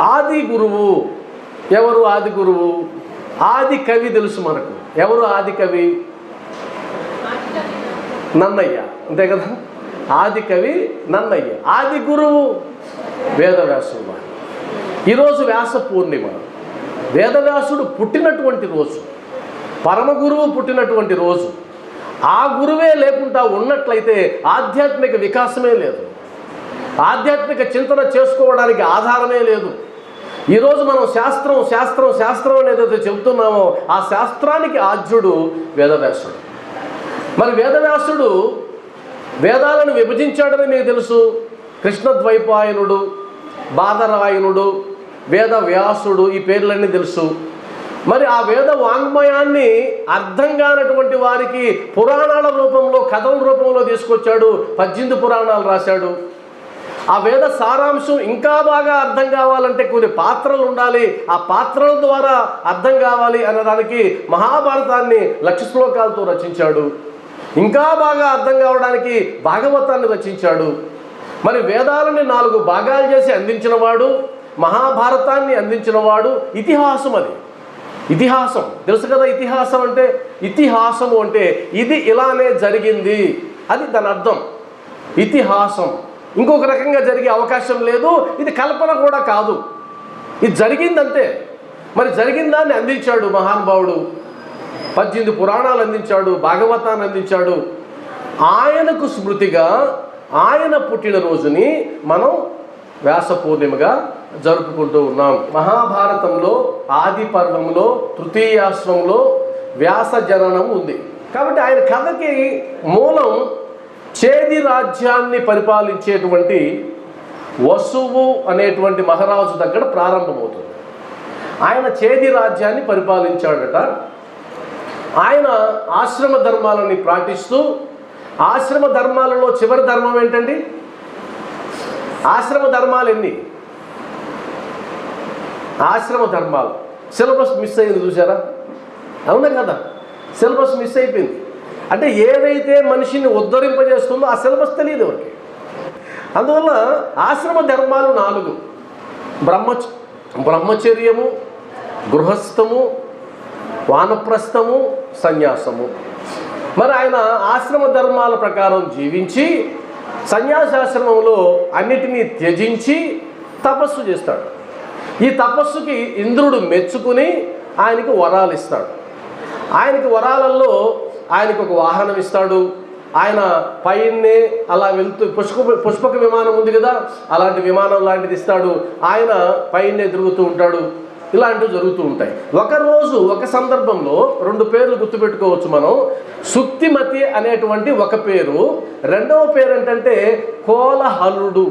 ఆది గురువు ఎవరు? ఆది గురువు ఆది కవి తెలుసు మనకు. ఎవరు ఆది కవి? నన్నయ్య, అంతే కదా. ఆది కవి నన్నయ్య. ఆది గురువు వేదవ్యాసుడు వారు. ఈరోజు వ్యాస పూర్ణిమ. వేదవ్యాసుడు పుట్టినటువంటి రోజు, పరమ గురువు పుట్టినటువంటి రోజు. ఆ గురువే లేకుండా ఉన్నట్లయితే ఆధ్యాత్మిక వికాసమే లేదు, ఆధ్యాత్మిక చింతన చేసుకోవడానికి ఆధారమే లేదు. ఈరోజు మనం శాస్త్రం శాస్త్రం శాస్త్రం అనేదైతే చెబుతున్నామో ఆ శాస్త్రానికి ఆద్యుడు వేదవ్యాసుడు. మరి వేదవ్యాసుడు వేదాలను విభజించాడని మీకు తెలుసు. కృష్ణద్వైపాయనుడు, బాదరాయనుడు, వేదవ్యాసుడు, ఈ పేర్లన్నీ తెలుసు. మరి ఆ వేద వాంగ్మయాన్ని అర్థం కానటువంటి వారికి పురాణాల రూపంలో, కథల రూపంలో తీసుకొచ్చాడు. 18 పురాణాలు రాశాడు. ఆ వేద సారాంశం ఇంకా బాగా అర్థం కావాలంటే కొన్ని పాత్రలు ఉండాలి, ఆ పాత్రల ద్వారా అర్థం కావాలి అన్నదానికి మహాభారతాన్ని 1,00,000 శ్లోకాలతో రచించాడు. ఇంకా బాగా అర్థం కావడానికి భాగవతాన్ని రచించాడు. మరి వేదాలని 4 భాగాలు చేసి అందించినవాడు, మహాభారతాన్ని అందించినవాడు. ఇతిహాసం, అది ఇతిహాసం తెలుసు కదా. ఇతిహాసం అంటే, ఇతిహాసము అంటే ఇది ఇలానే జరిగింది, అది దాని అర్థం. ఇతిహాసం ఇంకొక రకంగా జరిగే అవకాశం లేదు, ఇది కల్పన కూడా కాదు, ఇది జరిగిందంతే. మరి జరిగిన దాన్ని అందించాడు మహానుభావుడు. 18 పురాణాలు అందించాడు, భాగవతాన్ని అందించాడు. ఆయనకు స్మృతిగా ఆయన పుట్టినరోజుని మనం వ్యాస పూర్ణిమగా జరుపుకుంటూ ఉన్నాం. మహాభారతంలో ఆది పర్వంలో తృతీయాశ్వంలో వ్యాస జననం ఉంది. కాబట్టి ఆయన కథకి మూలం చేది రాజ్యాన్ని పరిపాలించేటువంటి వసువు అనేటువంటి మహారాజు దగ్గర ప్రారంభమవుతుంది. ఆయన చేది రాజ్యాన్ని పరిపాలించాడట. ఆయన ఆశ్రమ ధర్మాలని పాటిస్తూ, ఆశ్రమ ధర్మాలలో చివరి ధర్మం ఏంటండి? ఆశ్రమ ధర్మాలు ఎన్ని? ఆశ్రమ ధర్మాలు సిలబస్ మిస్ అయింది, చూసారా? అవునా కదా, సిలబస్ మిస్ అయిపోయింది. అంటే ఏదైతే మనిషిని ఉద్ధరింపజేస్తుందో ఆ సిలబస్ తెలియదు ఎవరికి. అందువల్ల ఆశ్రమ ధర్మాలు 4: బ్రహ్మచర్యము, గృహస్థము, వానప్రస్థము, సన్యాసము. మరి ఆయన ఆశ్రమ ధర్మాల ప్రకారం జీవించి సన్యాసాశ్రమంలో అన్నిటినీ త్యజించి తపస్సు చేస్తాడు. ఈ తపస్సుకి ఇంద్రుడు మెచ్చుకుని ఆయనకి వరాలు ఇస్తాడు. ఆయనకి వరాలలో ఆయనకు ఒక వాహనం ఇస్తాడు. ఆయన పైనే అలా వెళ్తూ పుష్పక విమానం ఉంది కదా, అలాంటి విమానం లాంటిది ఇస్తాడు. ఆయన పైనే తిరుగుతూ ఉంటాడు. ఇలాంటివి జరుగుతూ ఉంటాయి. ఒకరోజు ఒక సందర్భంలో 2 పేర్లు గుర్తుపెట్టుకోవచ్చు మనం. సుక్తిమతి అనేటువంటి ఒక పేరు, రెండవ పేరు ఏంటంటే కోలహలుడు.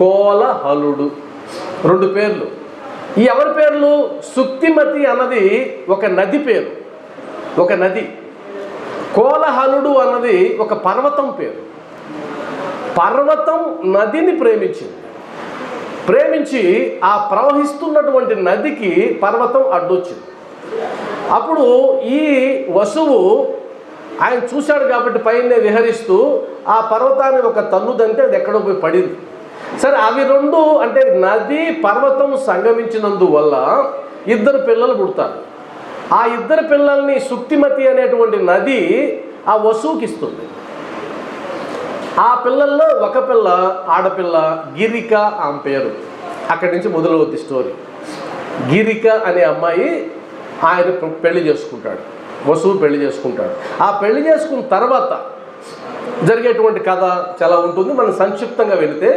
కోలహలుడు 2 పేర్లు. ఈ ఎవరి పేర్లు? సుక్తిమతి అన్నది ఒక నది పేరు, ఒక నది. కోలహలుడు అన్నది ఒక పర్వతం పేరు. పర్వతం నదిని ప్రేమించి ఆ ప్రవహిస్తున్నటువంటి నదికి పర్వతం అడ్డొచ్చింది. అప్పుడు ఈ వసువు ఆయన చూశాడు కాబట్టి పైనే విహరిస్తూ ఆ పర్వతాన్ని ఒక తన్నుదంటే అది ఎక్కడో పోయి పడింది. సరే, అవి 2 అంటే నది పర్వతం సంగమించినందువల్ల 2 పిల్లలు పుడతారు. ఆ 2 పిల్లల్ని సుక్తిమతి అనేటువంటి నది ఆ వసువుకి ఇస్తుంది. ఆ పిల్లల్లో ఒక పిల్ల ఆడపిల్ల, గిరిక ఆమె పేరు. అక్కడి నుంచి మొదలవుద్ది స్టోరీ. గిరిక అనే అమ్మాయి ఆయన పెళ్లి చేసుకుంటాడు, వసువు పెళ్లి చేసుకుంటాడు. ఆ పెళ్లి చేసుకున్న తర్వాత జరిగేటువంటి కథ చాలా ఉంటుంది. మనం సంక్షిప్తంగా వెళితే,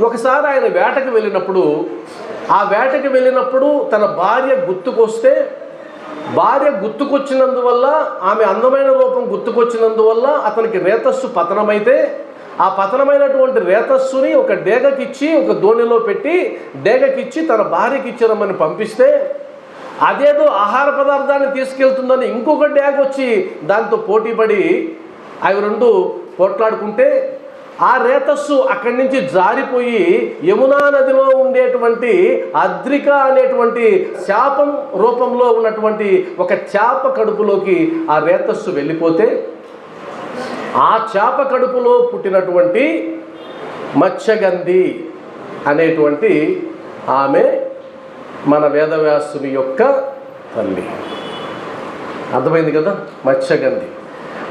ఒకసారి ఆయన వేటకు వెళ్ళినప్పుడు తన భార్య గుర్తుకొస్తే, భార్య గుర్తుకొచ్చినందువల్ల, ఆమె అందమైన రూపం గుర్తుకొచ్చినందువల్ల అతనికి రేతస్సు పతనమైతే, ఆ పతనమైనటువంటి రేతస్సుని ఒక డేగకిచ్చి, ఒక దోణిలో పెట్టి డేగకిచ్చి తన భార్యకి ఇచ్చిరమ్మని పంపిస్తే, అదేదో ఆహార పదార్థాన్ని తీసుకెళ్తుందని ఇంకొక డేగ వచ్చి దాంతో పోటీపడి అవి 2 పోట్లాడుకుంటే, ఆ రేతస్సు అక్కడి నుంచి జారిపోయి యమునా నదిలో ఉండేటువంటి అద్రిక అనేటువంటి శాపం రూపంలో ఉన్నటువంటి ఒక చేప కడుపులోకి ఆ రేతస్సు వెళ్ళిపోతే, ఆ చేప కడుపులో పుట్టినటువంటి మత్స్యగంధి అనేటువంటి ఆమె మన వేదవ్యాసుని యొక్క తల్లి. అర్థమైంది కదా? మత్స్యగంధి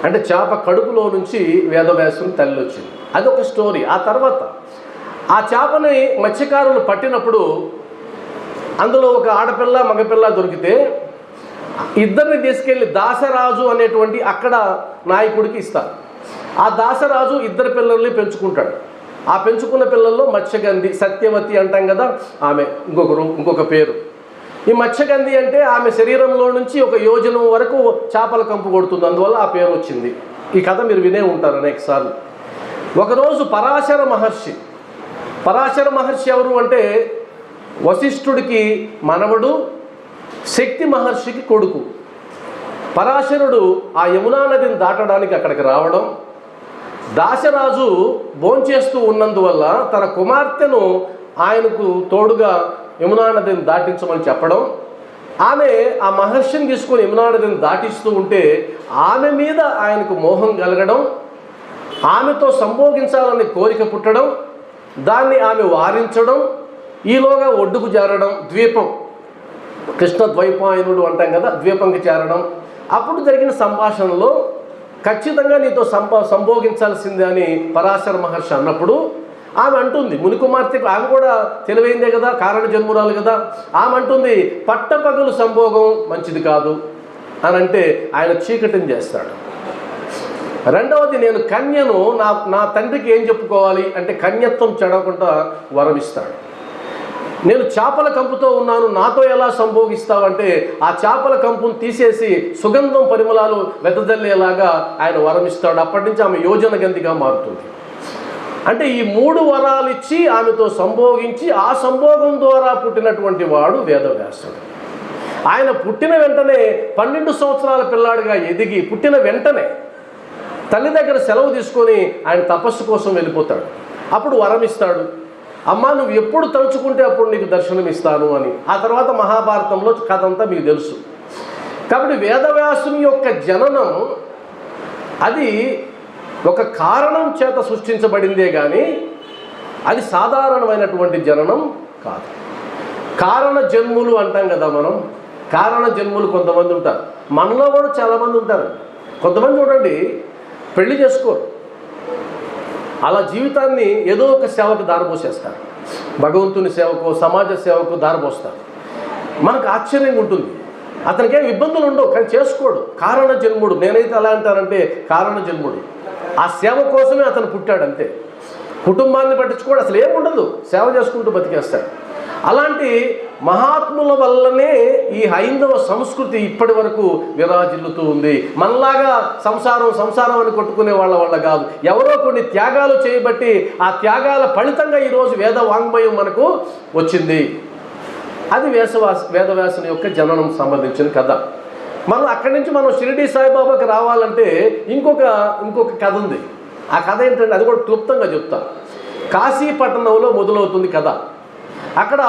అంటే చేప కడుపులో నుంచి వేదవ్యాసుని తల్లి వచ్చింది. అదొక స్టోరీ. ఆ తర్వాత ఆ చేపని మత్స్యకారులు పట్టినప్పుడు అందులో ఒక ఆడపిల్ల మగపిల్ల దొరికితే ఇద్దరిని తీసుకెళ్ళి దాసరాజు అనేటువంటి అక్కడ నాయకుడికి ఇస్తారు. ఆ దాసరాజు ఇద్దరు పిల్లల్ని పెంచుకుంటాడు. ఆ పెంచుకున్న పిల్లల్లో మత్స్యగంధి, సత్యవతి అంటాం కదా, ఆమె ఇంకొక పేరు. ఈ మత్స్యగంధి అంటే ఆమె శరీరంలో నుంచి ఒక యోజనం వరకు చేపల కంపు కొడుతుంది, అందువల్ల ఆ పేరు వచ్చింది. ఈ కథ మీరు వినే ఉంటారు అనేకసార్లు. ఒకరోజు పరాశర మహర్షి ఎవరు అంటే వశిష్ఠుడికి మనవడు, శక్తి మహర్షికి కొడుకు. పరాశరుడు ఆ యమునా నదిని దాటడానికి అక్కడికి రావడం, దాశరాజు భోంచేస్తూ ఉన్నందువల్ల తన కుమార్తెను ఆయనకు తోడుగా యమునా నదిని దాటించమని చెప్పడం, ఆమె ఆ మహర్షిని తీసుకొని యమునా నదిని దాటిస్తూ ఉంటే ఆమె మీద ఆయనకు మోహం కలగడం, ఆమెతో సంభోగించాలని కోరిక పుట్టడం, దాన్ని ఆమె వారించడం, ఈలోగా ఒడ్డుకు చేరడం, ద్వీపం, కృష్ణ ద్వైపాయనుడు అంటాం కదా, ద్వీపంకి చేరడం. అప్పుడు జరిగిన సంభాషణలో ఖచ్చితంగా నీతో సంభోగించాల్సిందే అని పరాశర మహర్షి అన్నప్పుడు ఆమె అంటుంది, మునికుమార్తెకు, ఆమె కూడా తెలివైందే కదా, కారణ జన్మురాలు కదా, ఆమె అంటుంది పట్టపగలు సంభోగం మంచిది కాదు అని అంటే ఆయన చీకటిని చేస్తాడు. రెండవది, నేను కన్యను, నా తండ్రికి ఏం చెప్పుకోవాలి అంటే కన్యత్వం చెడకుండా వరమిస్తాడు. నేను చేపల కంపుతో ఉన్నాను, నాతో ఎలా సంభోగిస్తావంటే ఆ చేపల కంపును తీసేసి సుగంధం పరిమళాలు వెదజల్లేలాగా ఆయన వరమిస్తాడు. అప్పటి నుంచి ఆమె యోజన గంధిగా మారుతుంది. అంటే ఈ 3 వరాలు ఇచ్చి ఆమెతో సంభోగించి ఆ సంభోగం ద్వారా పుట్టినటువంటి వాడు వేదవ్యాసుడు. ఆయన పుట్టిన వెంటనే 12 సంవత్సరాల పిల్లాడిగా ఎదిగి పుట్టిన వెంటనే తల్లి దగ్గర సెలవు తీసుకొని ఆయన తపస్సు కోసం వెళ్ళిపోతాడు. అప్పుడు వరమిస్తాడు, అమ్మా నువ్వు ఎప్పుడు తలుచుకుంటే అప్పుడు నీకు దర్శనం ఇస్తాను అని. ఆ తర్వాత మహాభారతంలో కథ అంతా మీకు తెలుసు. కాబట్టి వేదవ్యాసుని యొక్క జననం అది ఒక కారణం చేత సృష్టించబడిందే కానీ అది సాధారణమైనటువంటి జననం కాదు. కారణ జన్ములు అంటాం కదా మనం. కారణ జన్ములు కొంతమంది ఉంటారు, మనలో కూడా చాలామంది ఉంటారండి. కొంతమంది చూడండి పెళ్లి చేసుకోరు, అలా జీవితాన్ని ఏదో ఒక సేవకు దారిపోసేస్తారు. భగవంతుని సేవకు, సమాజ సేవకు దారిపోస్తారు. మనకు ఆశ్చర్యంగా ఉంటుంది. అతనికి ఏం ఇబ్బందులు ఉండవు కానీ చేసుకోడు. కారణ జన్ముడు. నేనైతే ఎలా అంటానంటే కారణ జన్ముడు. ఆ సేవ కోసమే అతను పుట్టాడు అంతే. కుటుంబాన్ని పట్టించుకోడు, అసలు ఏముండదు, సేవ చేసుకుంటూ బతికేస్తాడు. అలాంటి మహాత్ముల వల్లనే ఈ హైందవ సంస్కృతి ఇప్పటి వరకు విరాజిల్లుతూ ఉంది. మనలాగా సంసారం అని కొట్టుకునే వాళ్ళ వల్ల కాదు, ఎవరో కొన్ని త్యాగాలు చేయబట్టి ఆ త్యాగాల ఫలితంగా ఈరోజు వేద వాంగ్మయం మనకు వచ్చింది. అది వేదవ్యాసుని యొక్క జననం సంబంధించిన కథ. మనం అక్కడి నుంచి మనం షిరిడి సాయిబాబాకి రావాలంటే ఇంకొక కథ ఉంది. ఆ కథ ఏంటంటే అది కూడా క్లుప్తంగా చెప్తా. కాశీపట్టణంలో మొదలవుతుంది కథ. అక్కడ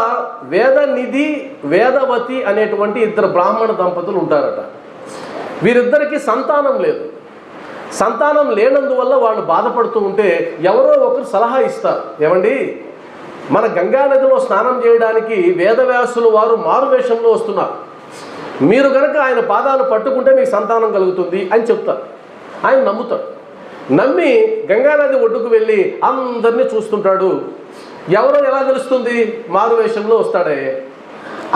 వేదనిధి, వేదవతి అనేటువంటి 2 బ్రాహ్మణ దంపతులు ఉంటారట. వీరిద్దరికీ సంతానం లేదు. సంతానం లేనందువల్ల వాళ్ళు బాధపడుతూ ఉంటే ఎవరో ఒకరు సలహా ఇస్తారు, ఏమండి మన గంగానదిలో స్నానం చేయడానికి వేదవ్యాసులు వారు మారువేషంలో వస్తున్నారు, మీరు కనుక ఆయన పాదాలు పట్టుకుంటే మీకు సంతానం కలుగుతుంది అని చెప్తారు. ఆయన నమ్ముతాడు. నమ్మి గంగానది ఒడ్డుకు వెళ్ళి అందరినీ చూస్తుంటాడు. ఎవరో ఎలా తెలుస్తుంది? మారువేషంలో వస్తాడే.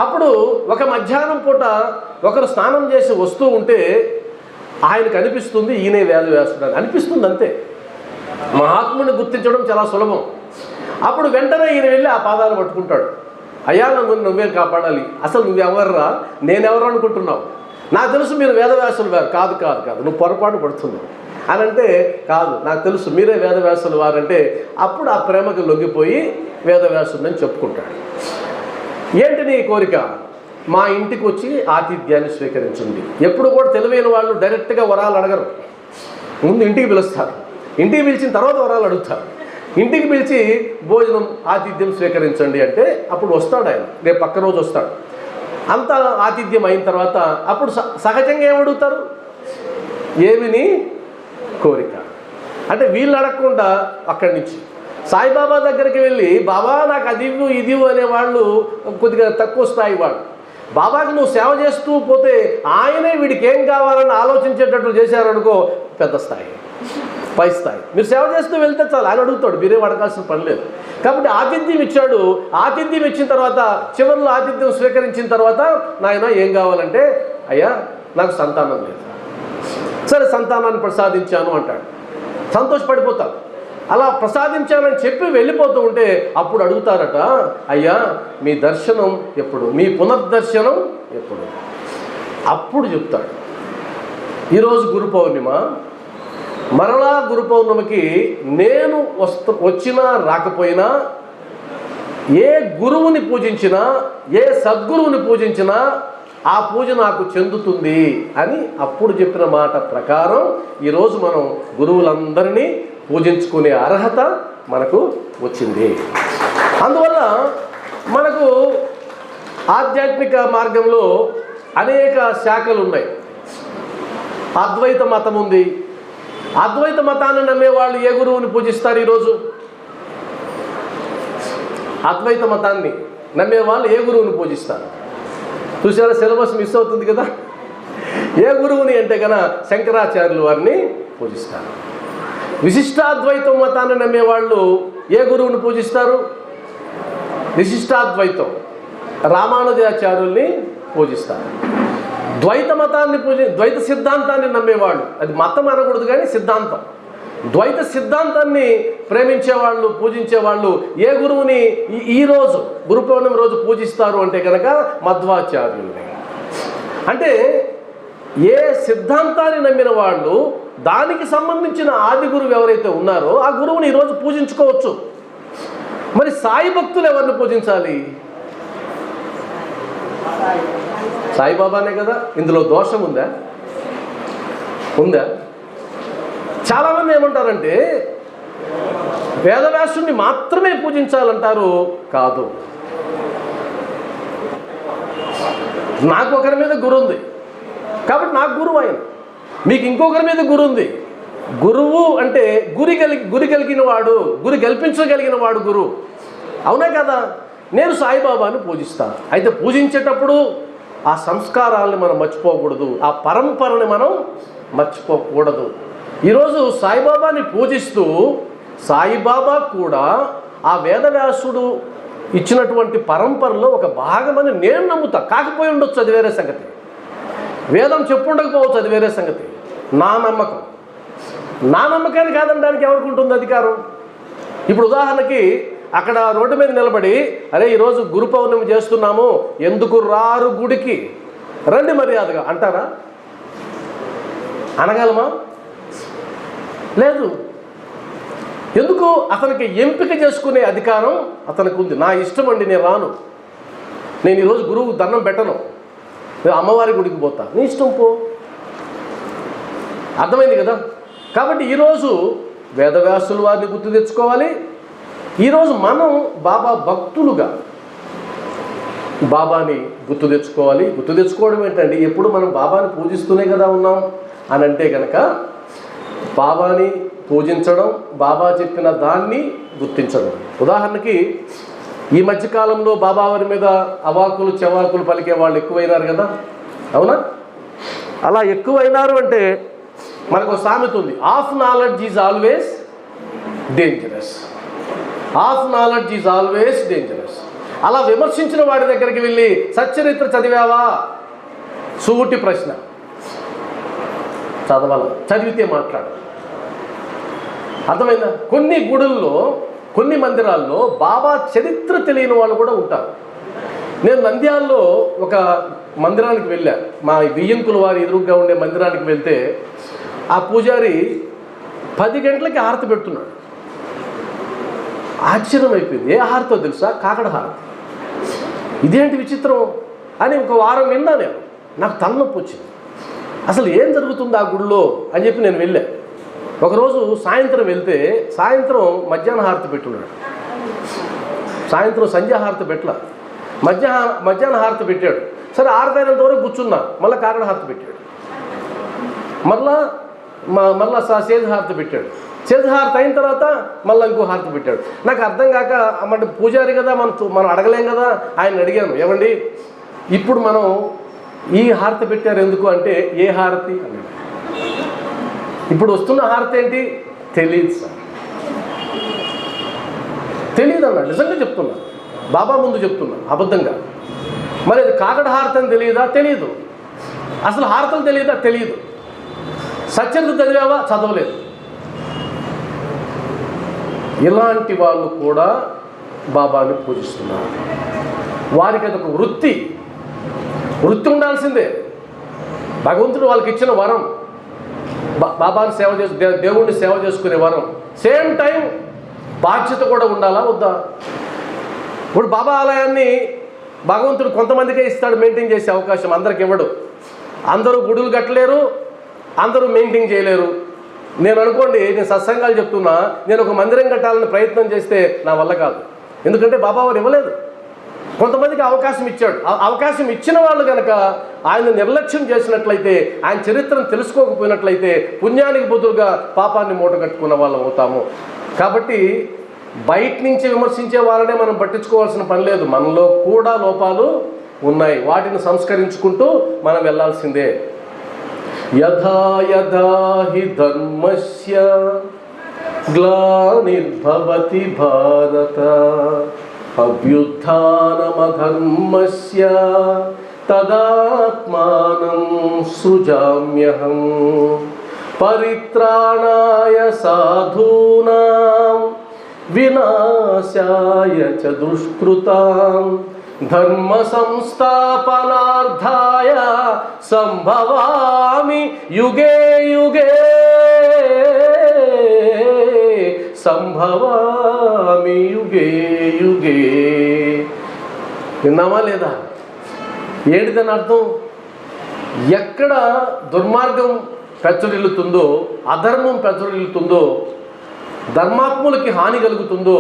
అప్పుడు ఒక మధ్యాహ్నం పూట ఒకరు స్నానం చేసి వస్తూ ఉంటే ఆయనకు అనిపిస్తుంది ఈయనే వేదవ్యాసుడు అని అనిపిస్తుంది అంతే. మహాత్ముని గుర్తించడం చాలా సులభం. అప్పుడు వెంటనే ఈయన వెళ్ళి ఆ పాదాలు పట్టుకుంటాడు. అయ్యా నువ్వే కాపాడాలి, అసలు నువ్వెవర్రా, నేనెవరు అనుకుంటున్నావు, నాకు తెలుసు మీరు వేదవ్యాసులు వారు. కాదు నువ్వు పొరపాటు పడుతున్నావు అని అంటే, కాదు నాకు తెలుసు మీరే వేదవ్యాసులు వారంటే అప్పుడు ఆ ప్రేమకు లొంగిపోయి వేదవ్యాసుని చెప్పుకుంటాడు. ఏంటి నీ కోరిక? మా ఇంటికి వచ్చి ఆతిథ్యాన్ని స్వీకరించండి. ఎప్పుడు కూడా తెలివైన వాళ్ళు డైరెక్ట్గా వరాలు అడగరు, ముందు ఇంటికి పిలుస్తారు, ఇంటికి పిలిచిన తర్వాత వరాలు అడుగుతారు. ఇంటికి పిలిచి భోజనం ఆతిథ్యం స్వీకరించండి అంటే అప్పుడు వస్తాడు ఆయన, రేపు పక్క రోజు వస్తాడు. అంత ఆతిథ్యం అయిన తర్వాత అప్పుడు సహజంగా ఏమడుగుతారు? ఏమిని కోరిక అంటే వీళ్ళు అడగకుండా అక్కడి నుంచి సాయిబాబా దగ్గరికి వెళ్ళి బాబా నాకు అది ఇవ్వు ఇది ఇవ్వు అనేవాళ్ళు కొద్దిగా తక్కువ స్థాయి వాళ్ళు. బాబాకి నువ్వు సేవ చేస్తూ పోతే ఆయనే వీడికి ఏం కావాలని ఆలోచించేటట్లు చేశారనుకో పెద్ద స్థాయి, పై స్థాయి. మీరు సేవ చేస్తూ వెళ్తే చాలు, ఆయన అడుగుతాడు, మీరేం అడగాల్సిన పని లేదు. కాబట్టి ఆతిథ్యం ఇచ్చాడు. ఆతిథ్యం ఇచ్చిన తర్వాత చివరిలో ఆతిథ్యం స్వీకరించిన తర్వాత నాయన ఏం కావాలంటే, అయ్యా నాకు సంతానం లేదు, సరే సంతానాన్ని ప్రసాదించాను అంటాడు. సంతోషపడిపోతారు. అలా ప్రసాదించానని చెప్పి వెళ్ళిపోతూ ఉంటే అప్పుడు అడుగుతారట, అయ్యా మీ దర్శనం ఎప్పుడు, మీ పునర్దర్శనం ఎప్పుడు? అప్పుడు చెప్తాడు, ఈరోజు గురు పౌర్ణిమ, మరలా గురు పౌర్ణమికి నేను వచ్చినా రాకపోయినా, ఏ గురువుని పూజించినా, ఏ సద్గురువుని పూజించినా ఆ పూజ నాకు చెందుతుంది అని అప్పుడు చెప్పిన మాట ప్రకారం ఈరోజు మనం గురువులందరినీ పూజించుకునే అర్హత మనకు వచ్చింది. అందువల్ల మనకు ఆధ్యాత్మిక మార్గంలో అనేక శాఖలు ఉన్నాయి. అద్వైత మతం ఉంది. అద్వైత మతాన్ని నమ్మేవాళ్ళు ఏ గురువుని పూజిస్తారు ఈరోజు? అద్వైత మతాన్ని నమ్మేవాళ్ళు ఏ గురువుని పూజిస్తారు? చూసారా, సిలబస్ మిస్ అవుతుంది కదా. ఏ గురువుని అంటే కనుక శంకరాచార్యులు వారిని పూజిస్తారు. విశిష్టాద్వైతం మతాన్ని నమ్మేవాళ్ళు ఏ గురువుని పూజిస్తారు? విశిష్టాద్వైతం రామానుజాచార్యుల్ని పూజిస్తారు. ద్వైత మతాన్ని ద్వైత సిద్ధాంతాన్ని నమ్మేవాళ్ళు, అది మతం అనకూడదు కానీ సిద్ధాంతం, ద్వైత సిద్ధాంతాన్ని ప్రేమించేవాళ్ళు, పూజించేవాళ్ళు ఏ గురువుని ఈరోజు గురు పౌర్ణమి రోజు పూజిస్తారు అంటే కనుక మధ్వాచార్యుల్ని. అంటే ఏ సిద్ధాంతాన్ని నమ్మిన వాళ్ళు దానికి సంబంధించిన ఆది గురువు ఎవరైతే ఉన్నారో ఆ గురువుని ఈరోజు పూజించుకోవచ్చు. మరి సాయి భక్తులు ఎవరిని పూజించాలి? సాయిబాబానే కదా. ఇందులో దోషం ఉందా? ఉందా? చాలామంది ఏమంటారంటే వేదవ్యాసుని మాత్రమే పూజించాలంటారు. కాదు, నాకు ఒకరి మీద గురు ఉంది కాబట్టి నాకు గురువు ఆయన, మీకు ఇంకొకరి మీద గురు ఉంది. గురువు అంటే గురి కలిగిన వాడు, గురి కల్పించగలిగిన వాడు గురువు. అవునా కదా? నేను సాయిబాబాని పూజిస్తాను. అయితే పూజించేటప్పుడు ఆ సంస్కారాలని మనం మర్చిపోకూడదు, ఆ పరంపరని మనం మర్చిపోకూడదు. ఈరోజు సాయిబాబాని పూజిస్తూ సాయిబాబా కూడా ఆ వేదవ్యాసుడు ఇచ్చినటువంటి పరంపరలో ఒక భాగమని నేను నమ్ముతా. కాకపోయి ఉండొచ్చు, అది వేరే సంగతి. వేదం చెప్పుండకపోవచ్చు, అది వేరే సంగతి. నా నమ్మకం, నా నమ్మకాన్ని కాదనడానికి ఎవరికి ఉంటుంది అధికారం? ఇప్పుడు ఉదాహరణకి అక్కడ రోడ్డు మీద నిలబడి, అరే ఈరోజు గురు పౌర్ణమి చేస్తున్నాము, ఎందుకు రారు గుడికి, రండి మర్యాదగా అంటారా? అనగలమా? లేదు. ఎందుకు? అతనికి ఎంపిక చేసుకునే అధికారం అతనికి ఉంది. నా ఇష్టం అండి, నేను రాను, నేను ఈరోజు గురువు దండం పెట్టను, నేను అమ్మవారి గుడికి పోతా, నీ ఇష్టం పో. అర్థమైంది కదా? కాబట్టి ఈరోజు వేదవ్యాసుల వారిని గుర్తు తెచ్చుకోవాలి. ఈరోజు మనం బాబా భక్తులుగా బాబాని గుర్తు తెచ్చుకోవాలి. గుర్తు తెచ్చుకోవడం ఏంటండి? ఎప్పుడు మనం బాబాని పూజిస్తూనే కదా ఉన్నాం అని అంటే కనుక బాబాని పూజించడం, బాబా చెప్పిన దాన్ని గుర్తించడం. ఉదాహరణకి ఈ మధ్యకాలంలో బాబా వారి మీద అవాకులు చెవాకులు పలికే వాళ్ళు ఎక్కువైనారు కదా, అవునా? అలా ఎక్కువైనారు అంటే మనకు సామెత ఉంది, of knowledge is always dangerous. Of knowledge is always dangerous. అలా విమర్శించిన వాడి దగ్గరికి వెళ్ళి సచ్చరిత్ర చదివావా? సూటి ప్రశ్న. చదవాల, చదివితే మాట్లాడు. అర్థమైందా? కొన్ని గుడుల్లో, కొన్ని మందిరాల్లో బాబా చరిత్ర తెలియని వాళ్ళు కూడా ఉంటారు. నేను నంద్యాలలో ఒక మందిరానికి వెళ్ళా, మా బియ్యంకుల వారి ఎదురుగా ఉండే మందిరానికి వెళ్తే ఆ పూజారి 10 గంటలకి హారతి పెడుతున్నాడు. ఆశ్చర్యం అయిపోయింది. ఏ హారతో తెలుసా? కాకడ హారతి. ఇదేంటి విచిత్రం అని ఒక వారం విన్నా నేను. నాకు తలనొప్పి వచ్చింది. అసలు ఏం జరుగుతుంది ఆ గుడిలో అని చెప్పి నేను వెళ్ళా. ఒకరోజు సాయంత్రం వెళ్తే సాయంత్రం మధ్యాహ్న హారతి పెట్టున్నాడు. సాయంత్రం సంధ్యాహారతి పెట్టలా, మధ్యాహ్న హారతి పెట్టాడు. సరే ఆరతైనంత వరకు కూర్చున్నా, మళ్ళీ కాకడ హారతి పెట్టాడు, మళ్ళా సేజ్ హారతి పెట్టాడు. చేతి హారతి అయిన తర్వాత మళ్ళీ ఇంకో హారతి పెట్టాడు. నాకు అర్థం కాక అంటే పూజారి కదా, మనం అడగలేం కదా, ఆయన అడిగాను, ఏమండి ఇప్పుడు మనం ఈ హారతి పెట్టారు ఎందుకు అంటే, ఏ హారతి అని. ఇప్పుడు వస్తున్న హారతి ఏంటి తెలియదు సార్, తెలియదు అన్న, నిజంగా చెప్తున్నా, బాబా ముందు చెప్తున్నా, అబద్ధంగా. మరి అది కాకడ హారతి అని తెలియదా? తెలియదు. అసలు హారతలు తెలియదా? తెలియదు. సత్యత చదివావా? చదవలేదు. ఇలాంటి వాళ్ళు కూడా బాబాని పూజిస్తున్నారు. వారికి అదొక వృత్తి ఉండాల్సిందే. భగవంతుడు వాళ్ళకి ఇచ్చిన వరం, బాబాని సేవ చేసు, దేవుణ్ణి సేవ చేసుకునే వరం. సేమ్ టైం బాధ్యత కూడా ఉండాలా వద్దా? ఇప్పుడు బాబా ఆలయాన్ని భగవంతుడు కొంతమందికే ఇస్తాడు మెయింటైన్ చేసే అవకాశం, అందరికి ఇవ్వడు. అందరూ గుడులు కట్టలేరు, అందరూ మెయింటైన్ చేయలేరు. నేను అనుకోండి, నేను సత్సంగాలు చెప్తున్నా, నేను ఒక మందిరం కట్టాలని ప్రయత్నం చేస్తే నా వల్ల కాదు. ఎందుకంటే బాబా వారు ఇవ్వలేదు, కొంతమందికి అవకాశం ఇచ్చాడు. అవకాశం ఇచ్చిన వాళ్ళు కనుక ఆయన నిర్లక్ష్యం చేసినట్లయితే, ఆయన చరిత్రను తెలుసుకోకపోయినట్లయితే పుణ్యానికి బదులుగా పాపాన్ని మూట కట్టుకున్న వాళ్ళం అవుతాము. కాబట్టి బయట నుంచి విమర్శించే వాళ్ళనే మనం పట్టించుకోవాల్సిన పని లేదు. మనలో కూడా లోపాలు ఉన్నాయి, వాటిని సంస్కరించుకుంటూ మనం వెళ్ళాల్సిందే. యథా యథా హి ధర్మస్య గ్లానిర్భవతి భారత అభ్యుత్థానమధర్మస్య తదాత్మానం సృజామ్యహం పరిత్రాణాయ సాధూనాం వినాశాయ చ దుష్కృతాం ధర్మ సంస్థాపనార్థాయ సంభవామి యుగే యుగే సంభవామి యుగే యుగే. విన్నామా లేదా? ఏంటిదని అర్థం? ఎక్కడ దుర్మార్గం ప్రచురిల్లుతుందో, అధర్మం ప్రచురిల్లుతుందో, ధర్మాత్ములకి హాని కలుగుతుందో,